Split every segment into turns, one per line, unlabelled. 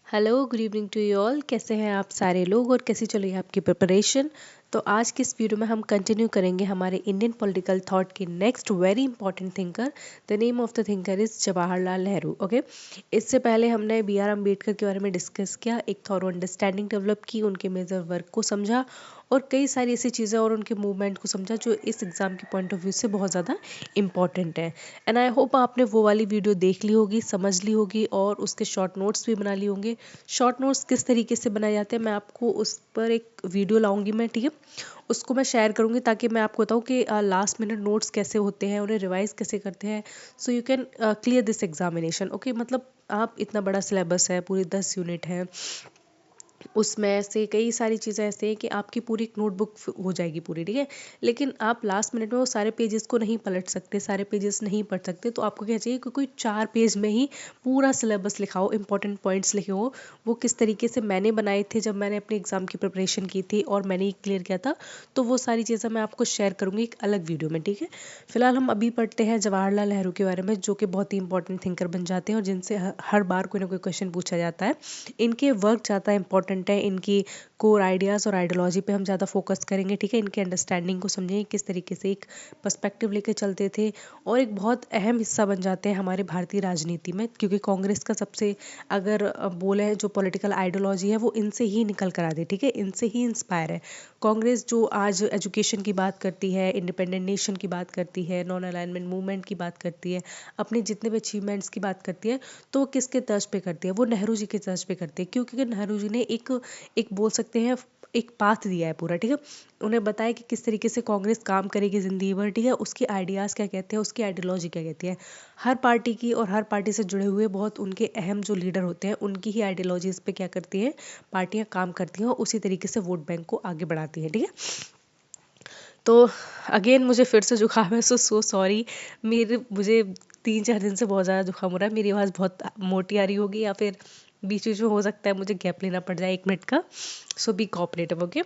Hello, good evening to you all. कैसे हैं आप सारे लोग और कैसी चल रही है आपकी प्रिपरेशन। तो आज की इस वीडियो में हम कंटिन्यू करेंगे हमारे इंडियन पॉलिटिकल थॉट की next very important thinker. The name of the thinker is Jawaharlal Nehru. Okay, इससे पहले हमने बी आर अम्बेडकर के बारे में डिस्कस किया, एक थॉरो अंडरस्टैंडिंग डेवलप की, उनके मेजर वर्क को समझा और कई सारी ऐसी चीज़ें और उनके मूवमेंट को समझा जो इस एग्ज़ाम के पॉइंट ऑफ व्यू से बहुत ज़्यादा इंपॉर्टेंट है। एंड आई होप आपने वो वाली वीडियो देख ली होगी, समझ ली होगी और उसके शॉर्ट नोट्स भी बना लिए होंगे। शॉर्ट नोट्स किस तरीके से बनाए जाते हैं मैं आपको उस पर एक वीडियो लाऊंगी मैं, ठीक है। उसको मैं शेयर करूंगी ताकि मैं आपको बताऊं कि लास्ट मिनट नोट्स कैसे होते हैं, उन्हें रिवाइज कैसे करते हैं, so you can clear this examination. Okay, मतलब आप इतना बड़ा सिलेबस है, पूरी 10 यूनिट है, उसमें से कई सारी चीज़ें ऐसे हैं कि आपकी पूरी एक नोटबुक हो जाएगी पूरी, ठीक है। लेकिन आप लास्ट मिनट में वो सारे पेजेस को नहीं पलट सकते, सारे पेजेस नहीं पढ़ सकते, तो आपको क्या चाहिए कि कोई 4 पेज में ही पूरा सिलेबस लिखा हो, इंपॉर्टेंट पॉइंट्स लिखे हो। वो किस तरीके से मैंने बनाए थे जब मैंने अपने एग्ज़ाम की प्रिपरेशन की थी और मैंने ये क्लियर किया था, तो वो सारी चीज़ें मैं आपको शेयर करूँगी एक अलग वीडियो में, ठीक है। फिलहाल हम अभी पढ़ते हैं जवाहरलाल नेहरू के बारे में, जो कि बहुत ही इंपॉर्टेंट थिंकर बन जाते हैं और जिनसे हर बार कोई ना कोई क्वेश्चन पूछा जाता है। इनके वर्क ज़्यादा इंपॉर्टेंट है, इनकी कोर आइडियाज़ और आइडियोलॉजी पे हम ज़्यादा फोकस करेंगे, ठीक है। इनके अंडरस्टैंडिंग को समझेंगे, किस तरीके से एक पर्सपेक्टिव लेके चलते थे और एक बहुत अहम हिस्सा बन जाते हैं हमारे भारतीय राजनीति में, क्योंकि कांग्रेस का सबसे अगर बोले जो पॉलिटिकल आइडियोलॉजी है वो इनसे ही निकल कर आती है, ठीक है, इनसे ही इंस्पायर है। कांग्रेस जो आज एजुकेशन की बात करती है, इंडिपेंडेंट नेशन की बात करती है, नॉन अलाइनमेंट मूवमेंट की बात करती है, अपने जितने भी अचीवमेंट्स की बात करती है, तो वो किसके तर्ज पे करती है? वो नेहरू जी के तर्ज पे करती है, क्योंकि नेहरू जी ने एक बोल सकते हैं एक पाथ दिया है पूरा, ठीक है। उन्हें बताया कि किस तरीके से कांग्रेस काम करेगी जिंदगी भर, ठीक है, उसकी आइडियाज़ क्या कहते हैं, उसकी आइडियोलॉजी क्या कहती है। हर पार्टी की और हर पार्टी से जुड़े हुए बहुत उनके अहम जो लीडर होते हैं उनकी ही आइडियोलॉजीज पे क्या करती हैं पार्टियां काम करती हैं और उसी तरीके से वोट बैंक को आगे बढ़ाती हैं, ठीक है। तो अगेन मुझे फिर से जुकाम है, सो सॉरी। मुझे 3-4 दिन से बहुत ज़्यादा जुकाम हो रहा है, मेरी आवाज़ बहुत मोटी आ रही होगी या फिर बीच बीच में हो सकता है मुझे गैप लेना पड़ जाए 1 मिनट का, सो बी कोऑपरेटिव, ओके।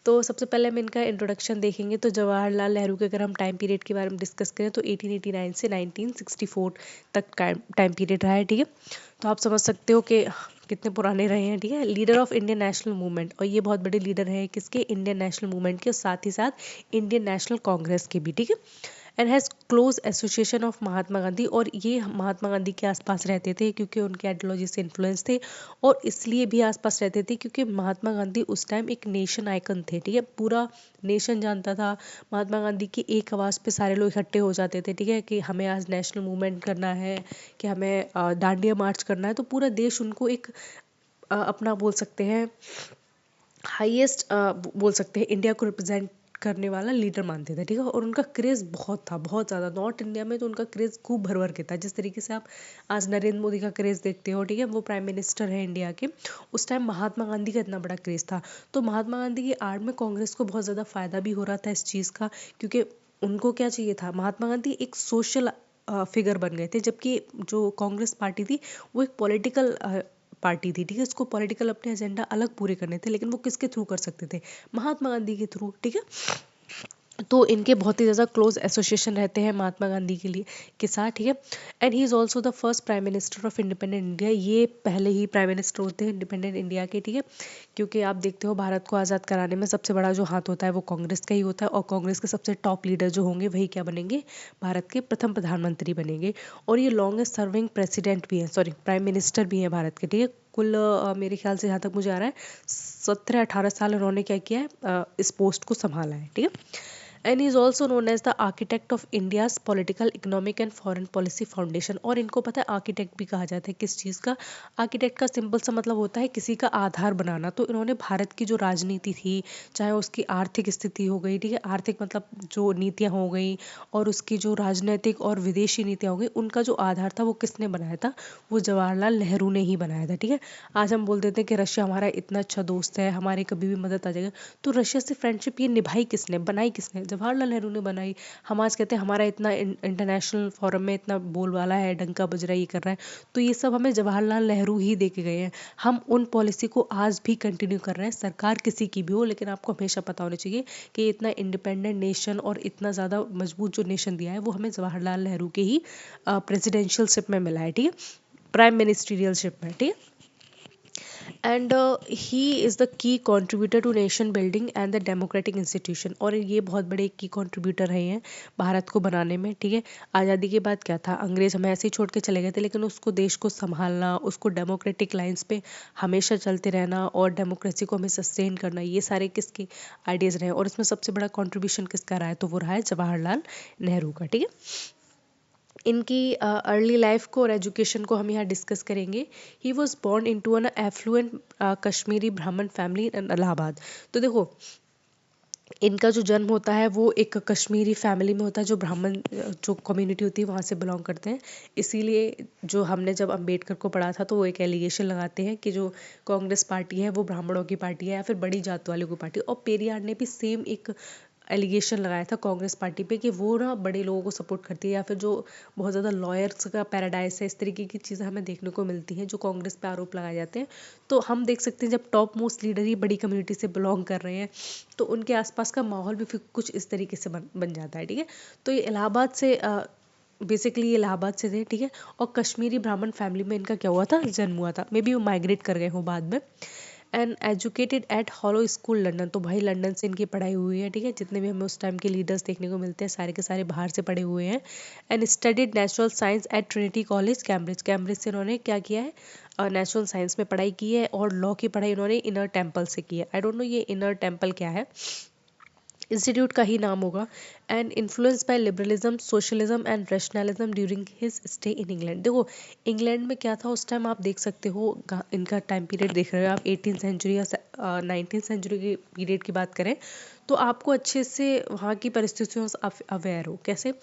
तो सबसे पहले हम इनका इंट्रोडक्शन देखेंगे। तो जवाहरलाल नेहरू के अगर हम टाइम पीरियड के बारे में डिस्कस करें तो 1889 से 1964 तक टाइम पीरियड रहा है, ठीक है। तो आप समझ सकते हो कि कितने पुराने रहे हैं, ठीक है। Leader of Indian national movement, और ये बहुत बड़े लीडर हैं किसके? इंडियन नेशनल मूवमेंट के, और साथ ही साथ इंडियन नेशनल कांग्रेस के भी, ठीक है। And has close association of Mahatma Gandhi, और ये महात्मा गांधी के आसपास रहते थे क्योंकि उनके आइडियोलॉजी से इन्फ्लुएंस थे, और इसलिए भी आसपास रहते थे क्योंकि महात्मा गांधी उस टाइम एक नेशन आइकन थे, ठीक है। पूरा नेशन जानता था महात्मा गांधी की एक आवाज़ पे, सारे लोग इकट्ठे हो जाते थे, ठीक है, कि हमें आज नेशनल मूवमेंट करना है, कि हमें दांडिया मार्च करना है, तो पूरा देश उनको एक अपना बोल सकते हैं हाईएस्ट, बोल सकते हैं इंडिया को रिप्रेजेंट करने वाला लीडर मानते थे, ठीक है। और उनका क्रेज़ बहुत था, बहुत ज़्यादा। नॉर्थ इंडिया में तो उनका क्रेज़ खूब भर भर के था, जिस तरीके से आप आज नरेंद्र मोदी का क्रेज़ देखते हो, ठीक है, वो प्राइम मिनिस्टर है इंडिया के। उस टाइम महात्मा गांधी का इतना बड़ा क्रेज़ था। तो महात्मा गांधी की आड़ में कांग्रेस को बहुत ज़्यादा फ़ायदा भी हो रहा था इस चीज़ का, क्योंकि उनको क्या चाहिए था, महात्मा गांधी एक सोशल फिगर बन गए थे, जबकि जो कांग्रेस पार्टी थी वो एक पॉलिटिकल पार्टी थी, ठीक है। उसको पॉलिटिकल अपने एजेंडा अलग पूरे करने थे, लेकिन वो किसके थ्रू कर सकते थे? महात्मा गांधी के थ्रू, ठीक है। तो इनके बहुत ही ज़्यादा क्लोज एसोसिएशन रहते हैं महात्मा गांधी के लिए के साथ, ठीक है। And he is also the first prime minister of independent India, ये पहले ही प्राइम मिनिस्टर होते हैं इंडिपेंडेंट इंडिया के, ठीक है। क्योंकि आप देखते हो भारत को आज़ाद कराने में सबसे बड़ा जो हाथ होता है वो कांग्रेस का ही होता है, और कांग्रेस के सबसे टॉप लीडर जो होंगे वही क्या बनेंगे? भारत के प्रथम प्रधानमंत्री बनेंगे। और ये लॉन्गेस्ट सर्विंग प्रेसिडेंट भी हैं, सॉरी प्राइम मिनिस्टर भी हैं भारत के, ठीक है। कुल मेरे ख्याल से जहाँ तक मुझे आ रहा है 17-18 साल उन्होंने क्या किया है, इस पोस्ट को संभाला है, ठीक है। And is also known as the architect of India's political economic and foreign policy foundation. और इनको पता है आर्किटेक्ट भी कहा जाता है किस चीज़ का? आर्किटेक्ट का सिंपल सा मतलब होता है किसी का आधार बनाना। तो इन्होंने भारत की जो राजनीति थी, चाहे उसकी आर्थिक स्थिति हो गई, ठीक है, आर्थिक मतलब जो नीतियाँ हो गई, और उसकी जो राजनीतिक और विदेशी नीतियाँ हो गई, उनका जो आधार था वो किसने बनाया था? वो जवाहरलाल नेहरू ने ही बनाया था, ठीक है। आज हम बोल देते हैं कि रशिया हमारा इतना अच्छा दोस्त है, हमारे कभी भी मदद आ जाएगा, तो रशिया से फ्रेंडशिप ये निभाई किसने, बनाई किसने? जवाहरलाल नेहरू ने बनाई। हम आज कहते हैं हमारा इतना इंटरनेशनल फोरम में इतना बोलबाला है, डंका बज रहा है, ये कर रहा है, तो ये सब हमें जवाहरलाल नेहरू ही दे के गए हैं। हम उन पॉलिसी को आज भी कंटिन्यू कर रहे हैं, सरकार किसी की भी हो, लेकिन आपको हमेशा पता होना चाहिए कि इतना इंडिपेंडेंट नेशन और इतना ज़्यादा मजबूत जो नेशन दिया है वो हमें जवाहरलाल नेहरू के ही प्रेसिडेंशियलशिप में मिला है, ठीक है, प्राइम मिनिस्ट्रियलशिप में, ठीक है। And he is the key contributor to nation building and the democratic institution, और ये बहुत बड़े की कंट्रीब्यूटर रहे हैं भारत को बनाने में, ठीक है। आज़ादी के बाद क्या था, अंग्रेज हमें ऐसे ही छोड़ के चले गए थे, लेकिन उसको देश को संभालना, उसको डेमोक्रेटिक लाइंस पे हमेशा चलते रहना और डेमोक्रेसी को हमें सस्टेन करना, ये सारे किसके आइडियाज़ रहे हैं। और इसमें सबसे बड़ा कॉन्ट्रीब्यूशन किसका रहा है, तो वो रहा है जवाहरलाल नेहरू का, ठीक है। इनकी अर्ली लाइफ को और एजुकेशन को हम यहाँ डिस्कस करेंगे। He was born into an affluent Kashmiri Brahmin family इन इलाहाबाद। तो देखो, इनका जो जन्म होता है वो एक कश्मीरी फैमिली में होता है, जो ब्राह्मण जो कम्युनिटी होती है वहाँ से बिलोंग करते हैं। इसीलिए जो हमने जब अम्बेडकर को पढ़ा था तो वो एक एलिगेशन लगाते हैं कि जो कांग्रेस पार्टी है वो ब्राह्मणों की पार्टी है या फिर बड़ी जात वालों की पार्टी। और पेरियार ने भी सेम एक एलिगेशन लगाया था कांग्रेस पार्टी पे कि वो ना बड़े लोगों को सपोर्ट करती है, या फिर जो बहुत ज़्यादा लॉयर्स का पैराडाइस है, इस तरीके की चीज़ें हमें देखने को मिलती हैं जो कांग्रेस पे आरोप लगाए जाते हैं। तो हम देख सकते हैं जब टॉप मोस्ट लीडर ही बड़ी कम्युनिटी से बिलोंग कर रहे हैं तो उनके आसपास का माहौल भी फिर कुछ इस तरीके से बन जाता है, ठीक है। तो ये इलाहाबाद से बेसिकली ये इलाहाबाद से थे, ठीक है। और कश्मीरी ब्राह्मण फैमिली में इनका क्या हुआ था, जन्म हुआ था। मे बी वो माइग्रेट कर गए हो बाद में। And educated eight hollow school London, तो भाई लंदन से इनकी पढ़ाई हुई है, ठीक है। जितने भी हमें उस टाइम के लीडर्स देखने को मिलते हैं सारे के सारे बाहर से पढ़े हुए हैं। And studied natural science at Trinity College Cambridge, Cambridge से इन्होंने क्या किया है, नेचुरल साइंस में पढ़ाई की है। और लॉ की पढ़ाई इन्होंने इनर टेम्पल से की है। आई डोंट नो ये इनर टेम्पल क्या है, इंस्टीट्यूट का ही नाम होगा। And influence by liberalism, socialism and rationalism during his stay in England. देखो, इंग्लैंड में क्या था उस टाइम, आप देख सकते हो इनका टाइम पीरियड देख रहे हो आप, 18th सेंचुरी या 19th सेंचुरी के पीरियड की बात करें तो आपको अच्छे से वहाँ की परिस्थितियों से अवेयर हो। कैसे,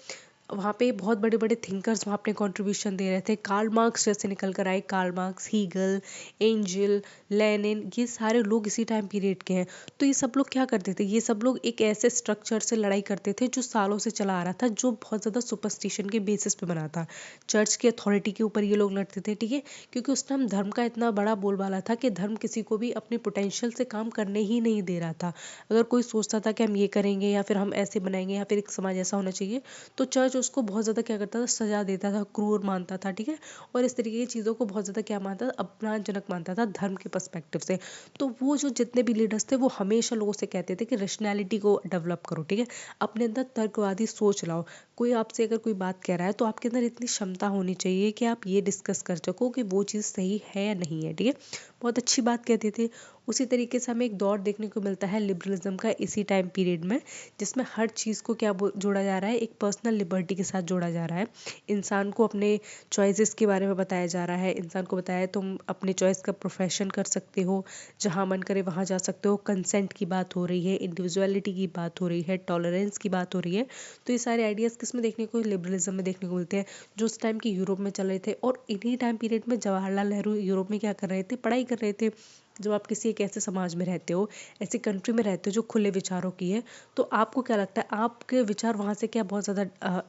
वहाँ पे बहुत बड़े बड़े थिंकर्स वहाँ अपने कंट्रीब्यूशन दे रहे थे। कार्ल मार्क्स जैसे निकल कर आए, Karl Marx, Hegel, Engels, Lenin, ये सारे लोग इसी टाइम पीरियड के हैं। तो ये सब लोग क्या करते थे, ये सब लोग एक ऐसे स्ट्रक्चर से लड़ाई करते थे जो सालों से चला आ रहा था, जो बहुत ज़्यादा सुपरस्टिशन के बेसिस पे बना था। चर्च की अथॉरिटी के ऊपर ये लोग लड़ते थे, ठीक है। क्योंकि उस टाइम धर्म का इतना बड़ा बोलबाला था कि धर्म किसी को भी अपने पोटेंशियल से काम करने ही नहीं दे रहा था। अगर कोई सोचता था कि हम ये करेंगे या फिर हम ऐसे बनाएंगे या फिर एक समाज ऐसा होना चाहिए, तो चर्च उसको बहुत ज़्यादा क्या करता था, सजा देता था, क्रूर मानता था, ठीक है। और इस तरीके की चीज़ों को बहुत ज़्यादा क्या मानता था, अपमानजनक मानता था धर्म के पर्सपेक्टिव से। तो वो जो जितने भी लीडर्स थे वो हमेशा लोगों से कहते थे कि रैशनैलिटी को डेवलप करो, ठीक है। अपने अंदर तर्कवादी सोच लाओ। कोई आपसे अगर कोई बात कह रहा है तो आपके अंदर इतनी क्षमता होनी चाहिए कि आप ये डिस्कस कर सको कि वो चीज़ सही है या नहीं है, ठीक है। बहुत अच्छी बात कहते थे। उसी तरीके से हमें एक दौर देखने को मिलता है लिबरलिज्म का इसी टाइम पीरियड में, जिसमें हर चीज़ को क्या जोड़ा जा रहा है, एक पर्सनल लिबर्टी के साथ जोड़ा जा रहा है। इंसान को अपने चॉइसेस के बारे में बताया जा रहा है। इंसान को बताया तुम अपने चॉइस का प्रोफेशन कर सकते हो, जहाँ मन करे वहाँ जा सकते हो। कंसेंट की बात हो रही है, इंडिविजुअलिटी की बात हो रही है, टॉलरेंस की बात हो रही है। तो ये सारे आइडियाज़ किस में देखने को, लिबरलिज्म में देखने को मिलते हैं, जो उस टाइम की यूरोप में चल रहे थे। और इन्हीं टाइम पीरियड में जवाहरलाल नेहरू यूरोप में क्या कर रहे थे, पढ़ाई कर रहे थे। जब आप किसी एक ऐसे समाज में रहते हो, ऐसी कंट्री में रहते हो जो खुले विचारों की है, तो आपको क्या लगता है, आपके विचार वहाँ से क्या बहुत ज़्यादा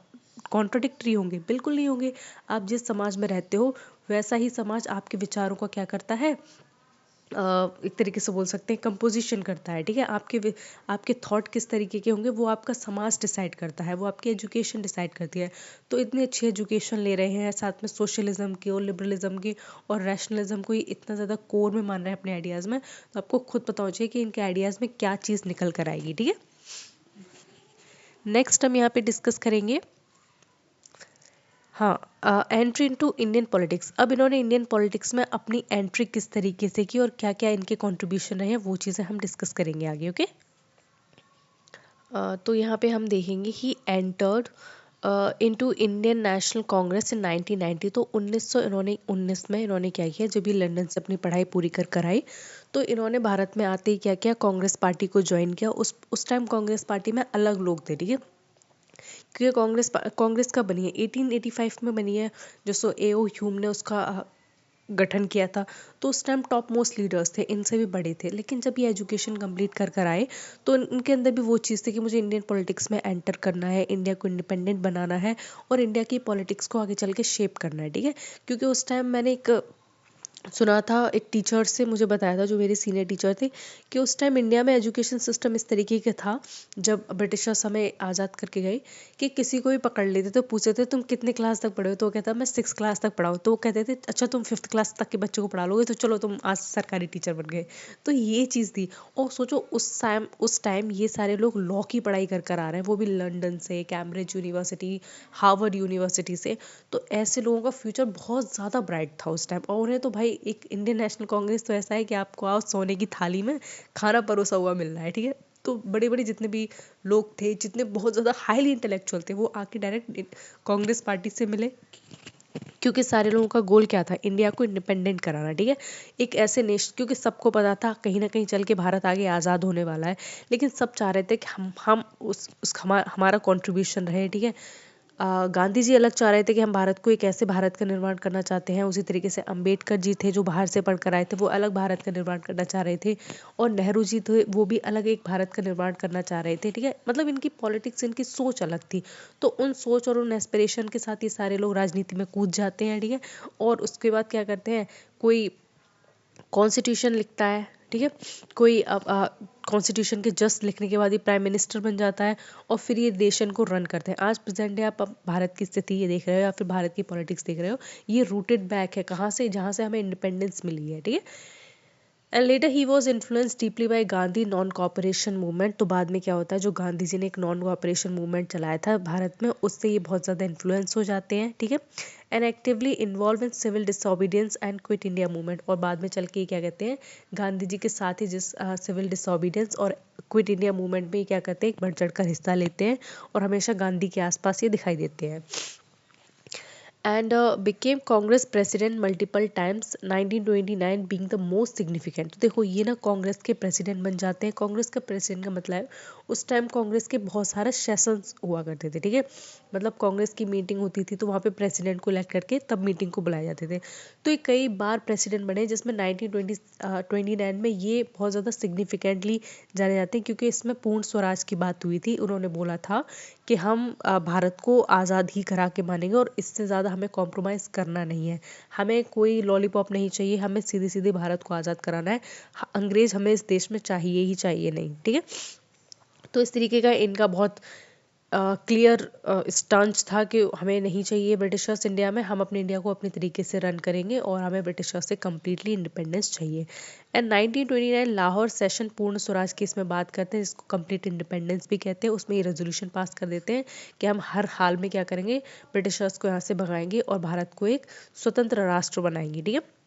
कॉन्ट्राडिक्टरी होंगे? बिल्कुल नहीं होंगे। आप जिस समाज में रहते हो वैसा ही समाज आपके विचारों का क्या करता है, एक तरीके से बोल सकते हैं कंपोजिशन करता है, ठीक है। आपके थॉट किस तरीके के होंगे वो आपका समाज डिसाइड करता है, वो आपकी एजुकेशन डिसाइड करती है। तो इतनी अच्छी एजुकेशन ले रहे हैं, साथ में सोशलिज्म की और लिबरलिज्म की और रैशनलिज्म को ही इतना ज़्यादा कोर में मान रहे हैं अपने आइडियाज़ में, तो आपको खुद पता होना चाहिए कि इनके आइडियाज़ में क्या चीज़ निकल कर आएगी, ठीक है। नेक्स्ट हम यहाँ पे डिस्कस करेंगे, हाँ, एंट्री इनटू इंडियन पॉलिटिक्स। अब इन्होंने इंडियन पॉलिटिक्स में अपनी एंट्री किस तरीके से की और क्या क्या इनके कंट्रीब्यूशन रहे हैं, वो चीज़ें हम डिस्कस करेंगे आगे, ओके। तो यहाँ पे हम देखेंगे he entered into Indian National Congress in 1990। तो 1919 में इन्होंने क्या किया, जब भी लंदन से अपनी पढ़ाई पूरी कर आई तो इन्होंने भारत में आते ही क्या किया, कांग्रेस पार्टी को ज्वाइन किया। उस टाइम कांग्रेस पार्टी में अलग लोग थे, ठीक है। क्योंकि कांग्रेस कब बनी है, 1885 में बनी है, जो सो ए.ओ. ह्यूम ने उसका गठन किया था। तो उस टाइम टॉप मोस्ट लीडर्स थे, इनसे भी बड़े थे। लेकिन जब ये एजुकेशन कंप्लीट कर आए तो इनके अंदर भी वो चीज़ थी कि मुझे इंडियन पॉलिटिक्स में एंटर करना है, इंडिया को इंडिपेंडेंट बनाना है और इंडिया की पॉलिटिक्स को आगे चल के शेप करना है, ठीक है। क्योंकि उस टाइम मैंने एक सुना था, एक टीचर से मुझे बताया था जो मेरे सीनियर टीचर थे, कि उस टाइम इंडिया में एजुकेशन सिस्टम इस तरीके का था, जब ब्रिटिशर्स हमें आज़ाद करके गए, कि किसी को भी पकड़ लेते तो पूछते थे तुम कितने क्लास तक पढ़े हो, तो वो कहता मैं 6 क्लास तक पढ़ा हूँ। तो वो कहते थे अच्छा तुम 5th क्लास तक के बच्चों को पढ़ा लोगे तो चलो तुम आज सरकारी टीचर बन गए। तो ये चीज़ थी। और सोचो उस टाइम ये सारे लोग लॉ की पढ़ाई कर कर आ रहे हैं, वो भी लंदन से, कैम्ब्रिज यूनिवर्सिटी, हार्वर्ड यूनिवर्सिटी से। तो ऐसे लोगों का फ्यूचर बहुत ज़्यादा ब्राइट था उस टाइम। और उन्हें तो भाई एक इंडियन नेशनल कांग्रेस तो ऐसा है कि आपको आओ सोने की थाली में खाना परोसा हुआ मिल रहा है, ठीक है। तो बड़े बड़े जितने भी लोग थे, जितने बहुत ज़्यादा हाईली इंटेलेक्चुअल थे, वो आके डायरेक्ट कांग्रेस पार्टी से मिले, क्योंकि सारे लोगों का गोल क्या था, इंडिया को इंडिपेंडेंट कराना, ठीक है। एक ऐसे नेशन, क्योंकि सबको पता था कहीं ना कहीं चल के भारत आगे आज़ाद होने वाला है, लेकिन सब चाह रहे थे कि हम हमारा कंट्रीब्यूशन रहे, ठीक है। गांधी जी अलग चाह रहे थे कि हम भारत को एक ऐसे भारत का निर्माण करना चाहते हैं, उसी तरीके से अंबेडकर जी थे जो बाहर से पढ़कर आए थे, वो अलग भारत का निर्माण करना चाह रहे थे। और नेहरू जी थे, वो भी अलग एक भारत का निर्माण करना चाह रहे थे, ठीक है। मतलब इनकी पॉलिटिक्स, इनकी सोच अलग थी। तो उन सोच और उन एस्पिरेशन के साथ ये सारे लोग राजनीति में कूद जाते हैं, ठीक है। और उसके बाद क्या करते हैं, कोई कॉन्स्टिट्यूशन लिखता है, ठीक है। कोई अब कॉन्स्टिट्यूशन के जस्ट लिखने के बाद ही प्राइम मिनिस्टर बन जाता है, और फिर ये नेशन को रन करते हैं। आज प्रेजेंट डे आप अब भारत की स्थिति ये देख रहे हो, या फिर भारत की पॉलिटिक्स देख रहे हो, ये रूटेड बैक है कहाँ से, जहाँ से हमें इंडिपेंडेंस मिली है, ठीक है। And later he was influence deeply by Gandhi non cooperation movement. तो बाद में क्या होता है, जो गांधी जी ने एक नॉन कॉपरेशन मूवमेंट चलाया था भारत में, उससे ये बहुत ज़्यादा इन्फ्लुएंस हो जाते हैं, ठीक है। And actively involve in civil disobedience and quit India movement. और बाद में चल के क्या कहते हैं, गांधी जी के साथ ही जिस सिविल डिसोबीडियंस और क्विट इंडिया मूवमेंट में ये क्या करते हैं, एक बढ़ चढ़ कर हिस्सा लेते हैं, और हमेशा गांधी के आसपास ये दिखाई देते हैं। And became Congress president multiple times, 1929 being the most significant। तो देखो ये ना कांग्रेस के प्रेसिडेंट बन जाते हैं। कांग्रेस का प्रेसिडेंट का मतलब है, उस टाइम कांग्रेस के बहुत सारे सेशंस हुआ करते थे, ठीक है। मतलब कांग्रेस की मीटिंग होती थी, तो वहाँ पे प्रेसिडेंट को इलेक्ट करके तब मीटिंग को बुलाए जाते थे। तो ये कई बार प्रेसिडेंट बने, जिसमें 1929 में ये बहुत ज़्यादा सिग्निफिकेंटली जाने जाते हैं, क्योंकि इसमें पूर्ण स्वराज की बात हुई थी। उन्होंने बोला था कि हम भारत को आज़ाद ही करा के मानेंगे, और इससे ज़्यादा हमें कॉम्प्रोमाइज़ करना नहीं है। हमें कोई लॉलीपॉप नहीं चाहिए, हमें सीधे सीधे भारत को आज़ाद कराना है। अंग्रेज़ हमें इस देश में चाहिए ही चाहिए नहीं, ठीक है। तो इस तरीके का इनका बहुत क्लियर स्टांस था कि हमें नहीं चाहिए ब्रिटिशर्स इंडिया में, हम अपने इंडिया को अपने तरीके से रन करेंगे, और हमें ब्रिटिशर्स से कम्प्लीटली इंडिपेंडेंस चाहिए। एंड 1929 लाहौर सेशन पूर्ण स्वराज की इसमें बात करते हैं, जिसको कंप्लीट इंडिपेंडेंस भी कहते हैं। उसमें ये रेजोल्यूशन पास कर देते हैं कि हम हर हाल में क्या करेंगे, ब्रिटिशर्स को यहाँ से भगाएंगे और भारत को एक स्वतंत्र राष्ट्र बनाएंगे, ठीक है।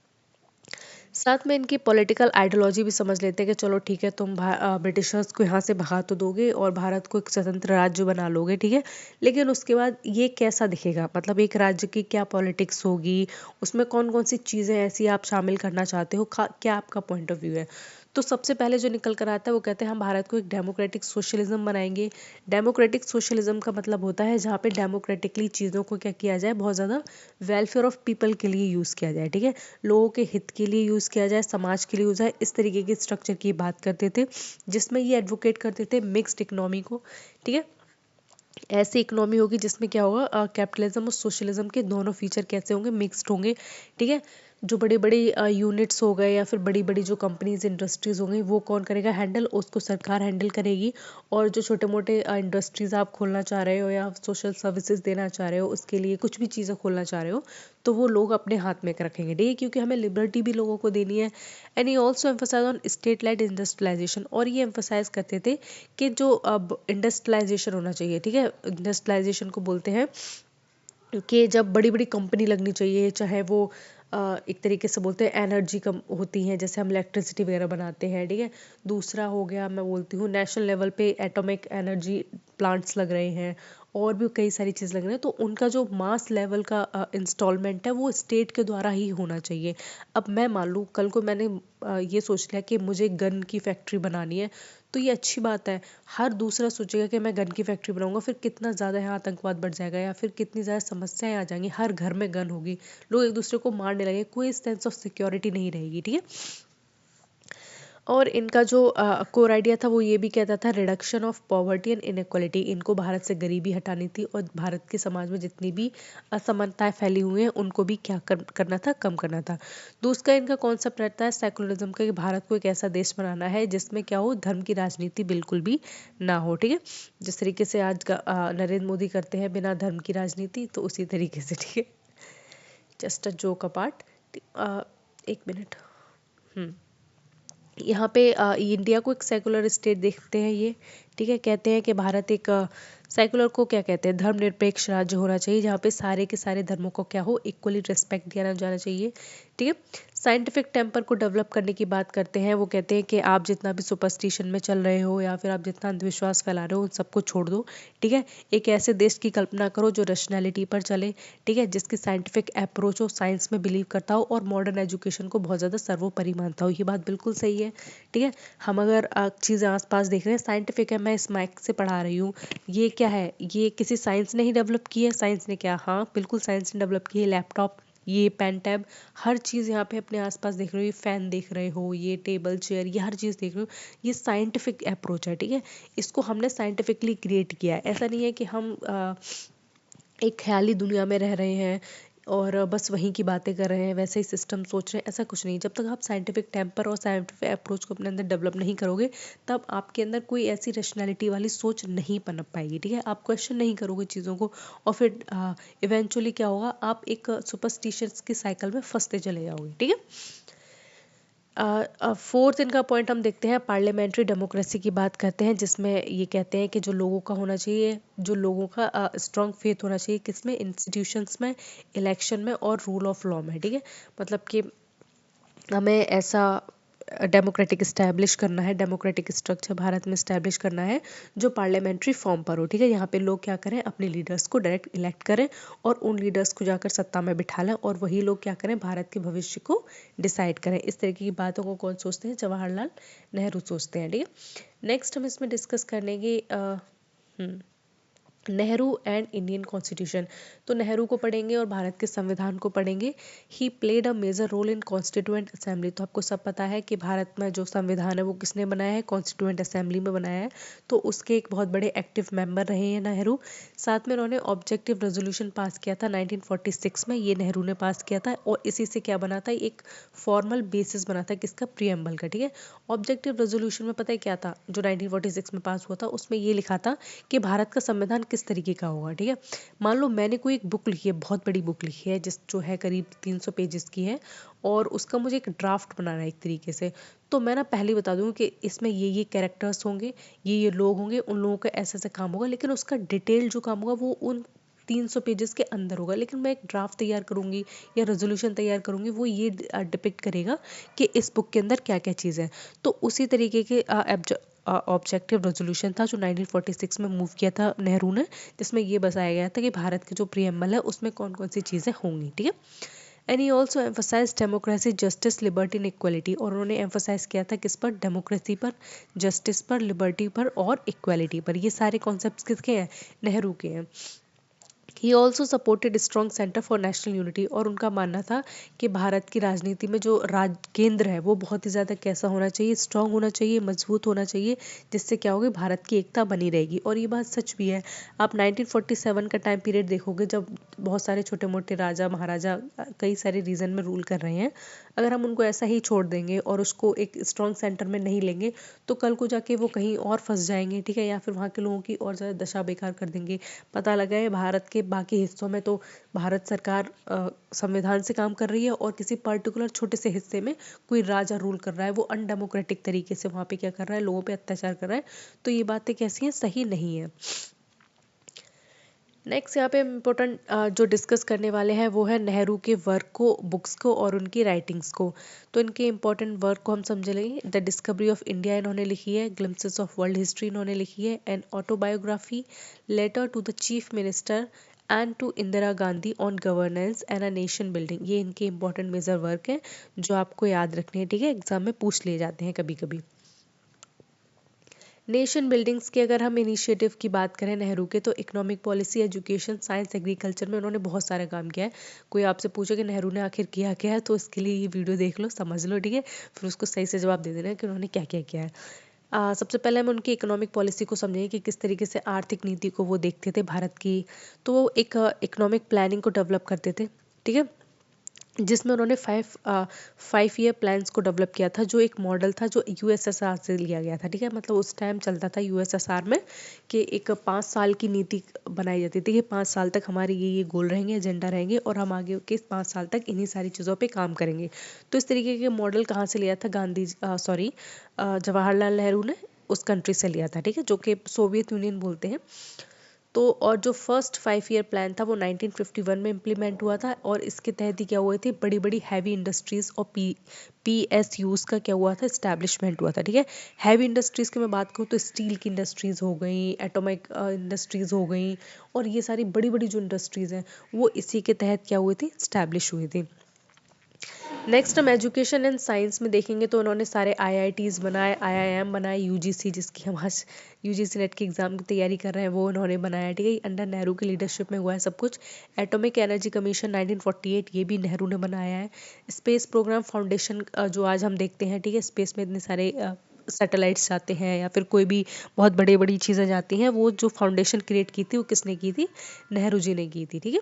साथ में इनकी पॉलिटिकल आइडियोलॉजी भी समझ लेते हैं कि चलो ठीक है, तुम ब्रिटिशर्स को यहाँ से भगा तो दोगे और भारत को एक स्वतंत्र राज्य बना लोगे, ठीक है। लेकिन उसके बाद ये कैसा दिखेगा, मतलब एक राज्य की क्या पॉलिटिक्स होगी, उसमें कौन कौन सी चीज़ें ऐसी आप शामिल करना चाहते हो, क्या आपका पॉइंट ऑफ व्यू है। तो सबसे पहले जो निकल कर आता है, वो कहते हैं हम भारत को एक डेमोक्रेटिक सोशलिज्म बनाएंगे। डेमोक्रेटिक सोशलिज्म का मतलब होता है जहाँ पे डेमोक्रेटिकली चीज़ों को क्या किया जाए, बहुत ज़्यादा वेलफेयर ऑफ पीपल के लिए यूज़ किया जाए, ठीक है। लोगों के हित के लिए यूज़ किया जाए, समाज के लिए यूज़ जाए, इस तरीके के स्ट्रक्चर की बात करते थे, जिसमें ये एडवोकेट करते थे मिक्स्ड इकोनॉमी को, ठीक है। ऐसी इकोनॉमी होगी जिसमें क्या होगा, कैपिटलिज्म और सोशलिज्म के दोनों फीचर कैसे होंगे, मिक्स्ड होंगे, ठीक है। जो बड़े बड़े यूनिट्स हो गए, या फिर बड़ी बड़ी जो कंपनीज इंडस्ट्रीज होंगी, वो कौन करेगा हैंडल, उसको सरकार हैंडल करेगी। और जो छोटे मोटे इंडस्ट्रीज आप खोलना चाह रहे हो, या सोशल सर्विसेज देना चाह रहे हो, उसके लिए कुछ भी चीज़ें खोलना चाह रहे हो, तो वो लोग अपने हाथ में रखेंगे, ठीक है, क्योंकि हमें लिबर्टी भी लोगों को देनी है। एंड ये also emphasise on state led industrialisation. और ये एम्फोसाइज करते थे कि जो अब इंडस्ट्रियलाइजेशन होना चाहिए, ठीक है। इंडस्ट्रियलाइजेशन को बोलते हैं कि जब बड़ी बड़ी कंपनी लगनी चाहिए, चाहे वो एक तरीके से बोलते हैं एनर्जी कम होती हैं, जैसे हम इलेक्ट्रिसिटी वगैरह बनाते हैं, ठीक है। दूसरा हो गया, मैं बोलती हूँ नेशनल लेवल पे एटॉमिक एनर्जी प्लांट्स लग रहे हैं, और भी कई सारी चीज़ लग रही हैं, तो उनका जो मास लेवल का इंस्टॉलमेंट है, वो स्टेट के द्वारा ही होना चाहिए। अब मैं मान लूँ कल को मैंने ये सोच लिया कि मुझे गन की फैक्ट्री बनानी है, तो ये अच्छी बात है। हर दूसरा सोचेगा कि मैं गन की फैक्ट्री बनाऊंगा, फिर कितना ज़्यादा यहाँ आतंकवाद बढ़ जाएगा, या फिर कितनी ज़्यादा समस्याएं आ जाएंगी, हर घर में गन होगी, लोग एक दूसरे को मारने लगे, कोई सेंस ऑफ सिक्योरिटी नहीं रहेगी, ठीक है। और इनका जो कोर आइडिया था वो ये भी कहता था reduction of poverty and inequality. इनको भारत से गरीबी हटानी थी और भारत के समाज में जितनी भी असमानताएं फैली हुई हैं उनको भी क्या करना था, कम करना था। दूसरा इनका कॉन्सेप्ट रहता है सेकुलरिज्म का, कि भारत को एक ऐसा देश बनाना है जिसमें क्या हो, धर्म की राजनीति बिल्कुल भी ना हो। ठीक है, जिस तरीके से आज नरेंद्र मोदी करते हैं बिना धर्म की राजनीति, तो उसी तरीके से। ठीक है, जस्ट अ जोक अपार्ट। एक मिनट। यहाँ पे इंडिया को एक सेकुलर स्टेट देखते हैं ये। ठीक है, कहते हैं कि भारत एक सेकुलर को क्या कहते हैं, धर्मनिरपेक्ष राज्य होना चाहिए जहाँ पे सारे के सारे धर्मों को क्या हो, इक्वली रिस्पेक्ट दिया जाना चाहिए। ठीक है, साइंटिफिक टेम्पर को डेवलप करने की बात करते हैं। वो कहते हैं कि आप जितना भी सुपरस्टिशन में चल रहे हो या फिर आप जितना अंधविश्वास फैला रहे हो उन सबको छोड़ दो। ठीक है, एक ऐसे देश की कल्पना करो जो रैशनैलिटी पर चले। ठीक है, जिसकी साइंटिफिक अप्रोच हो, साइंस में बिलीव करता हो और मॉडर्न एजुकेशन को बहुत ज़्यादा सर्वोपरि मानता हो। ये बात बिल्कुल सही है। ठीक है, हम अगर चीज़ें आसपास देख रहे हैं, साइंटिफिक है, मैं इस माइक से पढ़ा रही हूँ, ये क्या है, ये किसी साइंस ने ही डेवलप की है। साइंस ने क्या, हाँ बिल्कुल साइंस ने डेवलप की है। लैपटॉप, ये पेन टैब, हर चीज़ यहाँ पे अपने आसपास देख रहे हो, ये फैन देख रहे हो, ये टेबल चेयर, ये हर चीज़ देख रहे हो, ये साइंटिफिक अप्रोच है। ठीक है, इसको हमने साइंटिफिकली क्रिएट किया है। ऐसा नहीं है कि हम एक ख्याली दुनिया में रह रहे हैं और बस वहीं की बातें कर रहे हैं, वैसे ही सिस्टम सोच रहे हैं, ऐसा कुछ नहीं। जब तक आप साइंटिफिक टेम्पर और साइंटिफिक अप्रोच को अपने अंदर डेवलप नहीं करोगे, तब आपके अंदर कोई ऐसी रैशनैलिटी वाली सोच नहीं पनप पाएगी। ठीक है, आप क्वेश्चन नहीं करोगे चीज़ों को और फिर इवेंचुअली क्या होगा, आप एक सुपरस्टिशंस की साइकिल में फंसते चले जाओगे। ठीक है, फोर्थ इनका पॉइंट हम देखते हैं, पार्लियामेंट्री डेमोक्रेसी की बात करते हैं, जिसमें ये कहते हैं कि जो लोगों का होना चाहिए, जो लोगों का स्ट्रॉन्ग फेथ होना चाहिए, किसमें, इंस्टीट्यूशंस में, इलेक्शन में और रूल ऑफ लॉ में। ठीक है, मतलब कि हमें ऐसा डेमोक्रेटिक इस्टेब्लिश करना है, डेमोक्रेटिक स्ट्रक्चर भारत में इस्टेब्लिश करना है जो पार्लियामेंट्री फॉर्म पर हो। ठीक है, यहाँ पे लोग क्या करें, अपने लीडर्स को डायरेक्ट इलेक्ट करें और उन लीडर्स को जाकर सत्ता में बिठा लें और वही लोग क्या करें, भारत के भविष्य को डिसाइड करें। इस तरीके की बातों को कौन सोचते हैं, जवाहरलाल नेहरू सोचते हैं। ठीक है, नेक्स्ट हम इसमें डिस्कस करने की नेहरू एंड इंडियन कॉन्स्टिट्यूशन। तो नेहरू को पढ़ेंगे और भारत के संविधान को पढ़ेंगे। He played a major role in constituent assembly. तो आपको सब पता है कि भारत में जो संविधान है वो किसने बनाया है, कॉन्स्टिट्यूएंट असेंबली में बनाया है। तो उसके एक बहुत बड़े एक्टिव मेंबर रहे हैं नेहरू। साथ में उन्होंने ऑब्जेक्टिव रेजोल्यूशन पास किया था 1946 में, ये नेहरू ने पास किया था और इसी से क्या बना था, एक फॉर्मल बेसिस बना था किसका, प्रीएम्बल का। ठीक है, ऑब्जेक्टिव रेजोल्यूशन में पता है क्या था, जो 1946 में पास हुआ था, उसमें ये लिखा था कि भारत का संविधान किस तरीके का होगा। ठीक है, मान लो मैंने कोई एक बुक लिखी है, बहुत बड़ी बुक लिखी है, जिस जो है करीब 300 पेजेस की है और उसका मुझे एक ड्राफ्ट बनाना है एक तरीके से। तो मैं ना पहले ही बता दूंगी कि इसमें ये कैरेक्टर्स होंगे, ये लोग होंगे, उन लोगों का ऐसा ऐसा काम होगा, लेकिन उसका डिटेल जो काम होगा वो उन 300 पेजेस के अंदर होगा। लेकिन मैं एक ड्राफ्ट तैयार करूंगी या रेजोल्यूशन तैयार करूंगी, वो ये डिपिक्ट करेगा कि इस बुक के अंदर क्या क्या चीज़ है। तो उसी तरीके के ऑब्जेक्टिव रेजोल्यूशन था जो 1946 में मूव किया था नेहरू ने, जिसमें ये बताया गया था कि भारत के जो प्रीएम्बल है उसमें कौन कौन सी चीज़ें होंगी। ठीक है, and he also emphasise democracy, justice, liberty and equality. और उन्होंने एम्फोसाइज किया था किस पर, डेमोक्रेसी पर, जस्टिस पर, लिबर्टी पर और इक्वलिटी पर। ये सारे कॉन्सेप्ट किसके हैं, नेहरू के हैं। He also supported strong centre for national unity. और उनका मानना था कि भारत की राजनीति में जो राज केंद्र है वो बहुत ही ज़्यादा कैसा होना चाहिए, स्ट्रॉन्ग होना चाहिए, मजबूत होना चाहिए, जिससे क्या होगी, भारत की एकता बनी रहेगी। और ये बात सच भी है। आप 1947 का टाइम पीरियड देखोगे जब बहुत सारे छोटे मोटे राजा महाराजा कई सारे रीजन में रूल कर रहे हैं। अगर हम उनको ऐसा ही छोड़ देंगे और उसको एक स्ट्रॉन्ग सेंटर में नहीं लेंगे तो कल को जाके वो कहीं और फंस जाएंगे। ठीक है, या फिर वहाँ के लोगों की और ज़्यादा दशा बेकार कर देंगे। पता लगा है भारत के बाकी हिस्सों में तो भारत सरकार संविधान से काम कर रही है और किसी पर्टिकुलर छोटे से हिस्से में कोई राजा रूल कर रहा है, वो अनडेमोक्रेटिक तरीके से वहाँ पे क्या कर रहा है, लोगों पे अत्याचार कर रहा है। तो ये बातें कैसी हैं, सही नहीं है। नेक्स्ट यहाँ पे इम्पोर्टेंट जो डिस्कस करने वाले हैं वो है नेहरू के वर्क को, बुक्स को और उनकी राइटिंग्स को। तो इनके इंपॉर्टेंट वर्क को हम समझ लेंगे। द डिस्कवरी ऑफ इंडिया इन्होंने लिखी है, ग्लिम्पसेस ऑफ वर्ल्ड हिस्ट्री इन्होंने लिखी है, an autobiography, letter to the chief minister and to Indira Gandhi on governance and a nation building. ये इनके इंपॉर्टेंट मेजर वर्क हैं जो आपको याद रखने हैं। ठीक है, एग्जाम में पूछ लिए जाते हैं कभी कभी। नेशन बिल्डिंग्स के अगर हम इनिशिएटिव की बात करें नेहरू के, तो economic policy, education, science, agriculture में उन्होंने बहुत सारा काम किया है। कोई आपसे पूछे कि नेहरू ने आखिर किया क्या है, तो इसके लिए ये वीडियो देख लो, समझ लो, ठीक है, फिर उसको सही से जवाब दे देना कि उन्होंने क्या क्या किया है। सबसे पहले हम उनकी इकोनॉमिक पॉलिसी को समझेंगे कि किस तरीके से आर्थिक नीति को वो देखते थे भारत की। तो वो एक इकोनॉमिक प्लानिंग को डेवलप करते थे, ठीक है, जिसमें उन्होंने 5 ईयर प्लान्स को डेवलप किया था, जो एक मॉडल था जो यूएसएसआर से लिया गया था, ठीक है। मतलब उस टाइम चलता था यूएसएसआर में कि एक 5 साल की नीति बनाई जाती थी कि 5 साल तक हमारे ये गोल रहेंगे, एजेंडा रहेंगे, और हम आगे के 5 साल तक इन्हीं सारी चीज़ों पे काम करेंगे। तो इस तरीके के मॉडल कहाँ से लिया था, जवाहरलाल नेहरू ने उस कंट्री से लिया था, ठीक है, जो कि सोवियत यूनियन बोलते हैं। तो और जो फर्स्ट 5 ईयर प्लान था वो 1951 में इम्प्लीमेंट हुआ था, और इसके तहत ही क्या हुए थे, बड़ी बड़ी हैवी इंडस्ट्रीज़ और PSUs का क्या हुआ था, इस्टेब्लिशमेंट हुआ था, ठीक है। हैवी इंडस्ट्रीज़ की मैं बात करूँ तो स्टील की इंडस्ट्रीज़ हो गई, एटॉमिक इंडस्ट्रीज़ हो गई, और ये सारी बड़ी बड़ी जो इंडस्ट्रीज़ हैं वो इसी के तहत क्या हुई थी, इस्टेब्लिश हुई थी। नेक्स्ट हम एजुकेशन एंड साइंस में देखेंगे तो उन्होंने सारे IITs बनाए, IIM बनाए, UGC जिसकी हम आज UGC नेट की एग्ज़ाम की तैयारी कर रहे हैं वो उन्होंने बनाया, ठीक है, अंडर नेहरू की लीडरशिप में हुआ है सब कुछ। एटॉमिक एनर्जी कमीशन 1948 ये भी नेहरू ने बनाया है। स्पेस प्रोग्राम फाउंडेशन जो आज हम देखते हैं, ठीक है, स्पेस में इतने सारे सैटेलाइट्स जाते हैं या फिर कोई भी बहुत बड़ी बड़ी चीज़ें जाती हैं, वो जो फाउंडेशन क्रिएट की थी वो किसने की थी, नेहरू जी ने की थी, ठीक है।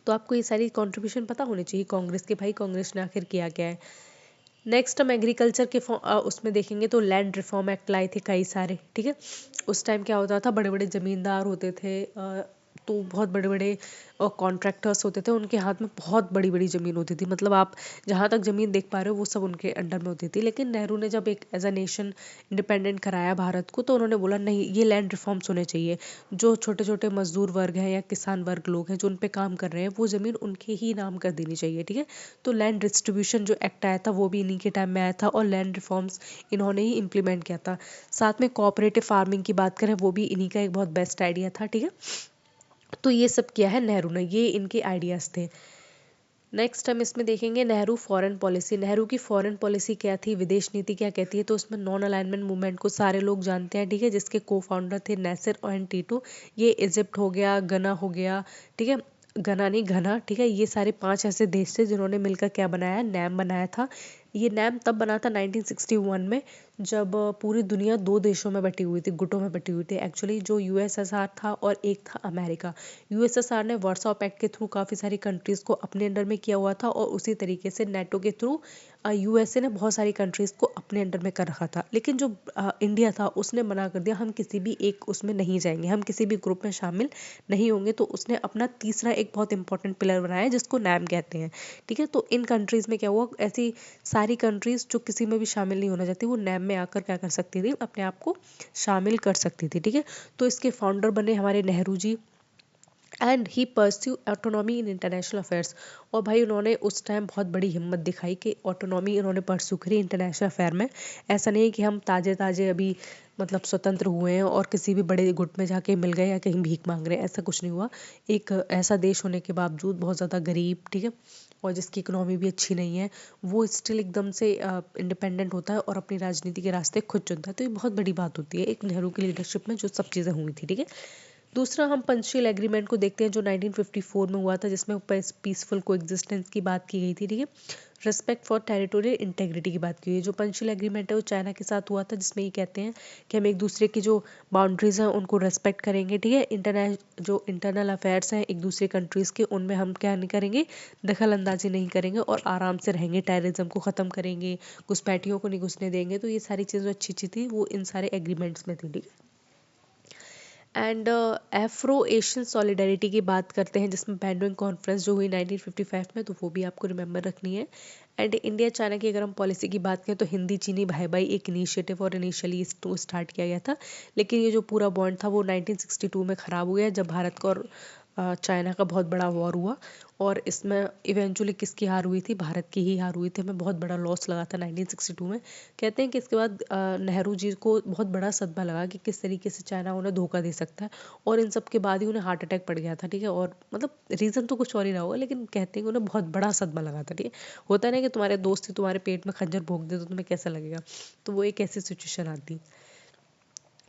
तो आपको ये सारी कंट्रीब्यूशन पता होनी चाहिए कांग्रेस के, भाई कांग्रेस ने आखिर किया क्या है। नेक्स्ट हम एग्रीकल्चर के उसमें देखेंगे तो लैंड रिफॉर्म एक्ट लाए थे कई सारे, ठीक है। उस टाइम क्या होता था, बड़े बड़े ज़मींदार होते थे, तो बहुत बड़े बड़े कॉन्ट्रैक्टर्स होते थे, उनके हाथ में बहुत बड़ी बड़ी ज़मीन होती थी, मतलब आप जहाँ तक ज़मीन देख पा रहे हो वो सब उनके अंडर में होती थी। लेकिन नेहरू ने जब एक एज अ नेशन इंडिपेंडेंट कराया भारत को, तो उन्होंने बोला नहीं, ये लैंड रिफॉर्म्स होने चाहिए। जो छोटे छोटे मजदूर वर्ग हैं या किसान वर्ग लोग हैं जो उन पे काम कर रहे हैं, वो ज़मीन उनके ही नाम कर देनी चाहिए, ठीक है। तो लैंड डिस्ट्रीब्यूशन जो एक्ट आया था वो भी इन्हीं के टाइम में आया था, और लैंड रिफॉर्म्स इन्होंने ही इम्प्लीमेंट किया था। साथ में कोऑपरेटिव फार्मिंग की बात करें, वो भी इन्हीं का एक बहुत बेस्ट आइडिया था, ठीक है। तो ये सब किया है नेहरू ने, ये इनके आइडियाज़ थे। नेक्स्ट हम इसमें देखेंगे नेहरू फॉरेन पॉलिसी। नेहरू की फॉरेन पॉलिसी क्या थी, विदेश नीति क्या कहती है, तो उसमें नॉन अलाइनमेंट मूवमेंट को सारे लोग जानते हैं, ठीक है, जिसके को फाउंडर थे नासिर और टीटू। ये इजिप्ट हो गया, गना हो गया, ठीक है, गना नहीं घना, ठीक है, ये सारे 5 ऐसे देश थे जिन्होंने मिलकर क्या बनाया, नैम बनाया था। ये नैम तब बना था 1961 में, जब पूरी दुनिया 2 देशों में बटी हुई थी, गुटों में बटी हुई थी एक्चुअली, जो USSR था और एक था अमेरिका। USSR ने वर्सो पैक्ट के थ्रू काफ़ी सारी कंट्रीज़ को अपने अंडर में किया हुआ था, और उसी तरीके से नेटो के थ्रू USA ने बहुत सारी कंट्रीज़ को अपने अंडर में कर रखा था। लेकिन जो इंडिया था उसने मना कर दिया, हम किसी भी एक उसमें नहीं जाएंगे, हम किसी भी ग्रुप में शामिल नहीं होंगे। तो उसने अपना तीसरा एक बहुत इंपॉर्टेंट पिलर बनाया जिसको नैम कहते हैं, ठीक है। तो इन कंट्रीज़ में क्या हुआ, ऐसी सारी कंट्रीज़ जो किसी में भी शामिल नहीं होना चाहती, वो नैम में आकर क्या कर सकती थी, अपने आप को शामिल कर सकती थी, ठीक है। तो इसके फाउंडर बने हमारे Nehru ji, and he pursue autonomy in international affairs. और भाई उन्होंने उस टाइम बहुत बड़ी हिम्मत दिखाई कि ऑटोनॉमी उन्होंने परस्यू करी इंटरनेशनल अफेयर में। ऐसा नहीं है कि हम ताजे ताजे अभी मतलब स्वतंत्र हुए हैं और किसी भी बड़े गुट में जाके मिल गए या कहीं भीख मांग रहे हैं, ऐसा कुछ नहीं हुआ। एक ऐसा देश होने के बावजूद बहुत ज़्यादा गरीब, ठीक है, और जिसकी इकोनॉमी भी अच्छी नहीं है, वो स्टिल एकदम से इंडिपेंडेंट होता है और अपनी राजनीति के रास्ते खुद चुनता है। तो ये बहुत बड़ी बात होती है एक नेहरू की लीडरशिप में जो सब चीज़ें हुई थी, ठीक है। दूसरा हम पंचशील एग्रीमेंट को देखते हैं जो 1954 में हुआ था, जिसमें पीसफुल कोएग्जिस्टेंस की बात की गई थी, ठीक है। रिस्पेक्ट फॉर टेरिटोरियल इंटेग्रिटी की बात की गई है। जो पंचशील एग्रीमेंट है वो चाइना के साथ हुआ था, जिसमें ये कहते हैं कि हम एक दूसरे की जो बाउंड्रीज हैं उनको रेस्पेक्ट करेंगे, ठीक है। जो इंटरनल अफेयर्स हैं एक दूसरे कंट्रीज़ के, उनमें हम क्या नहीं करेंगे, दखल अंदाजी नहीं करेंगे और आराम से रहेंगे, टेररिज्म को ख़त्म करेंगे, घुसपैठियों को नहीं घुसने देंगे। तो ये सारी चीज़ें अच्छी अच्छी थी, वो इन सारे एग्रीमेंट्स में थी, ठीक है। एंड एफ्रो एशियन सॉलिडरिटी की बात करते हैं, जिसमें बैंडोइंग कॉन्फ्रेंस जो हुई 1955 में, तो वो भी आपको रिमेंबर रखनी है। एंड इंडिया चाइना की अगर हम पॉलिसी की बात करें तो हिंदी चीनी भाई भाई एक इनिशिएटिव और इनिशियली इसको स्टार्ट किया गया था। लेकिन ये जो पूरा बॉन्ड था वो 1962 में ख़राब हो गया, जब भारत को और चाइना का बहुत बड़ा वॉर हुआ, और इसमें इवेंचुअली किसकी हार हुई थी, भारत की ही हार हुई थी। हमें बहुत बड़ा लॉस लगा था 1962 में। कहते हैं कि इसके बाद नेहरू जी को बहुत बड़ा सदमा लगा कि किस तरीके से चाइना उन्हें धोखा दे सकता है, और इन सब के बाद ही उन्हें हार्ट अटैक पड़ गया था, ठीक है। और मतलब रीज़न तो कुछ और ही रहा होगा, लेकिन कहते हैं कि उन्हें बहुत बड़ा सदमा लगा था, ठीक है। होता है ना कि तुम्हारे दोस्त ही तुम्हारे पेट में खंजर भोंक दे तो तुम्हें कैसा लगेगा, तो वो एक ऐसी सिचुएशन आती।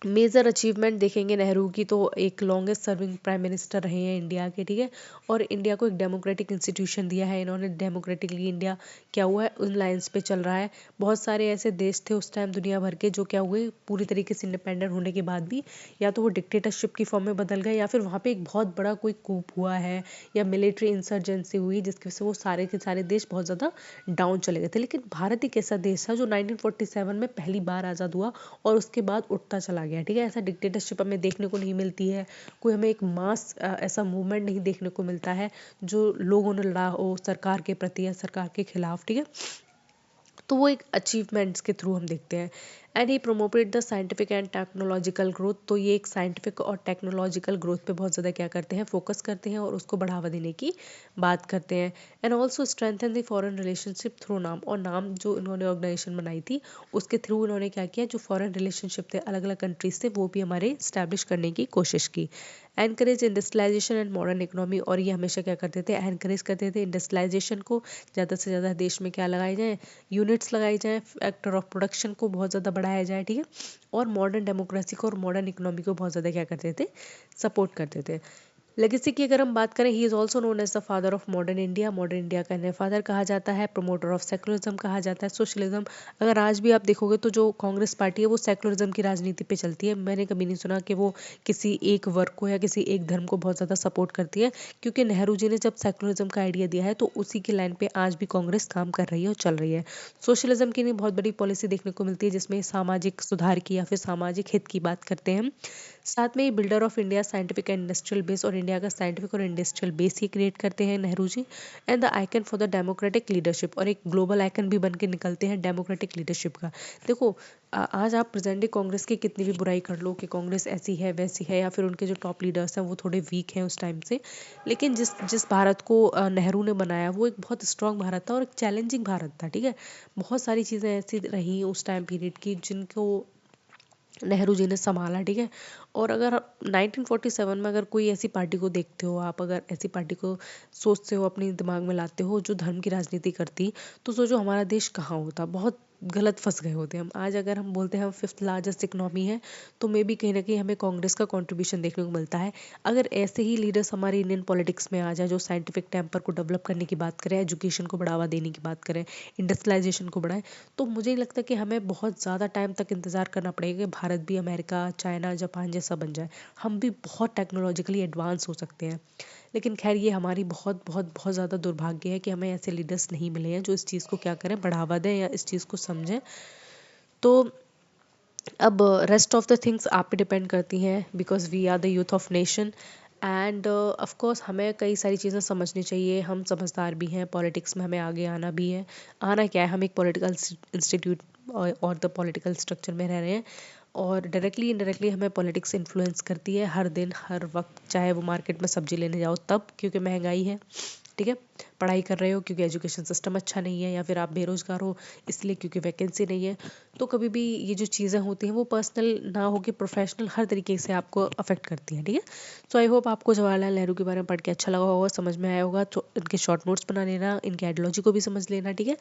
मेजर अचीवमेंट देखेंगे नेहरू की तो एक लॉन्गेस्ट सर्विंग प्राइम मिनिस्टर रहे हैं इंडिया के, ठीक है। और इंडिया को एक डेमोक्रेटिक इंस्टीट्यूशन दिया है इन्होंने, डेमोक्रेटिकली इंडिया क्या हुआ है उन लाइंस पे चल रहा है। बहुत सारे ऐसे देश थे उस टाइम दुनिया भर के जो क्या हुए पूरी तरीके से इंडिपेंडेंट होने के बाद भी या तो वो डिक्टेटरशिप की फॉर्म में बदल गए या फिर वहाँ पे एक बहुत बड़ा कोई कूप हुआ है या मिलिट्री इंसर्जेंसी हुई जिसकी वजह से वो सारे के सारे देश बहुत ज़्यादा डाउन चले गए थे। लेकिन भारत एक ऐसा देश था जो 1947 में पहली बार आज़ाद हुआ और उसके बाद उठता चला गया, ठीक है। ऐसा डिक्टेटरशिप हमें देखने को नहीं मिलती है, कोई हमें एक मास ऐसा मूवमेंट नहीं देखने को मिलता है जो लोगों ने लड़ा हो सरकार के प्रति या सरकार के खिलाफ, ठीक है। तो वो एक अचीवमेंट्स के थ्रू हम देखते हैं। And he promoted the scientific and technological growth, तो ये एक साइंटिफिक और टेक्नोलॉजिकल ग्रोथ पे बहुत ज़्यादा क्या करते हैं, फोकस करते हैं और उसको बढ़ावा देने की बात करते हैं। And also strengthen the foreign relationship through नाम, और नाम जो इन्होंने ऑर्गेनाइजेशन बनाई थी उसके थ्रू इन्होंने क्या किया, जो फॉरेन रिलेशनशिप थे अलग अलग कंट्रीज से वो भी हमारे स्टैब्लिश करने की कोशिश की। Encourage industrialisation and modern economy, और ये हमेशा क्या करते थे, एनकरेज करते थे इंडस्ट्रियलाइजेशन को, ज़्यादा से ज़्यादा देश में क्या लगाए जाए, यूनिट्स लगाई जाए, फैक्टर ऑफ प्रोडक्शन को बहुत ज़्यादा बढ़ाया जाए, ठीक है। और मॉडर्न डेमोक्रेसी को और मॉडर्न इकोनॉमी को बहुत ज़्यादा क्या करते थे, सपोर्ट करते थे। लेगेसी की अगर हम बात करें, he is also known as the father of modern India, modern India का इन्हें फादर कहा जाता है। प्रोमोटर ऑफ सेकुलरिज्म कहा जाता है, सोशलिज्म। अगर आज भी आप देखोगे तो जो कांग्रेस पार्टी है वो सेकुलरिज्म की राजनीति पे चलती है। मैंने कभी नहीं सुना कि वो किसी एक वर्ग को या किसी एक धर्म को बहुत ज़्यादा सपोर्ट करती है, क्योंकि नेहरू जी ने जब सेकुलरिज्म का आइडिया दिया है तो उसी की लाइन पे आज भी कांग्रेस काम कर रही है और चल रही है। सोशलिज्म की नहीं बहुत बड़ी पॉलिसी देखने को मिलती है जिसमें सामाजिक सुधार की या फिर सामाजिक हित की बात करते हैं हम। साथ में builder of India scientific and industrial base, और इंडिया का साइंटिफिक और इंडस्ट्रियल बेस ही क्रिएट करते हैं Nehru ji. And the icon for the democratic leadership, और एक ग्लोबल आइकन भी बन के निकलते हैं डेमोक्रेटिक लीडरशिप का। देखो आज आप प्रेजेंट डे कांग्रेस की कितनी भी बुराई कर लो कि कांग्रेस ऐसी है वैसी है या फिर उनके जो टॉप लीडर्स हैं वो थोड़े वीक हैं उस टाइम से, लेकिन जिस जिस भारत को नेहरू ने बनाया वो एक बहुत स्ट्रांग भारत था और एक चैलेंजिंग भारत था, ठीक है। बहुत सारी चीज़ें ऐसी रही उस टाइम पीरियड की जिनको नेहरू जी ने संभाला, ठीक है। और अगर 1947 में अगर कोई ऐसी पार्टी को देखते हो आप, अगर ऐसी पार्टी को सोचते हो अपने दिमाग में लाते हो जो धर्म की राजनीति करती, तो सोचो हमारा देश कहाँ होता, बहुत गलत फंस गए होते हम। आज अगर हम बोलते हैं हम फिफ्थ लार्जेस्ट इकोनॉमी है तो मे बी कहीं ना कहीं हमें कांग्रेस का कंट्रीब्यूशन देखने को मिलता है। अगर ऐसे ही लीडर्स हमारे इंडियन पॉलिटिक्स में आ जाए जो साइंटिफिक टेम्पर को डेवलप करने की बात करें, एजुकेशन को बढ़ावा देने की बात करें, इंडस्ट्रियलाइजेशन को बढ़ाएं, तो मुझे नहीं लगता कि हमें बहुत ज़्यादा टाइम तक इंतज़ार करना पड़ेगा कि भारत भी अमेरिका, चाइना, जापान जैसा बन जाए। हम भी बहुत टेक्नोलॉजिकली एडवांस हो सकते हैं। लेकिन खैर ये हमारी बहुत बहुत बहुत ज़्यादा दुर्भाग्य है कि हमें ऐसे लीडर्स नहीं मिले हैं जो इस चीज़ को क्या करें, बढ़ावा दें या इस चीज़ को समझें। तो अब रेस्ट ऑफ द थिंग्स आप पे डिपेंड करती हैं, because we are the youth of nation. And of course हमें कई सारी चीज़ें समझनी चाहिए, हम समझदार भी हैं, पॉलिटिक्स में हमें आगे आना भी है। आना क्या है, हम एक पॉलिटिकल इंस्टीट्यूट और द पॉलिटिकल स्ट्रक्चर में रह रहे हैं और डायरेक्टली इनडायरेक्टली हमें पॉलिटिक्स इन्फ्लुएंस करती है हर दिन हर वक्त, चाहे वो मार्केट में सब्जी लेने जाओ तब क्योंकि महंगाई है, ठीक है। पढ़ाई कर रहे हो क्योंकि एजुकेशन सिस्टम अच्छा नहीं है, या फिर आप बेरोजगार हो इसलिए क्योंकि वैकेंसी नहीं है। तो कभी भी ये जो चीज़ें होती हैं वो पर्सनल ना हो कि प्रोफेशनल, हर तरीके से आपको अफेक्ट करती हैं, ठीक है। सो आई होप आपको जवाहरलाल नेहरू के बारे में पढ़ के अच्छा लगा होगा, समझ में आया होगा। तो इनके शॉर्ट नोट्स बना लेना, इनके आइडियोलॉजी को भी समझ लेना, ठीक है।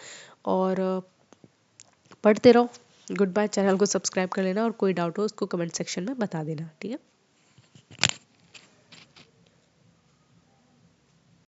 और पढ़ते रहो। Good bye. चैनल को सब्सक्राइब कर लेना और कोई डाउट हो उसको कमेंट सेक्शन में बता देना, ठीक है।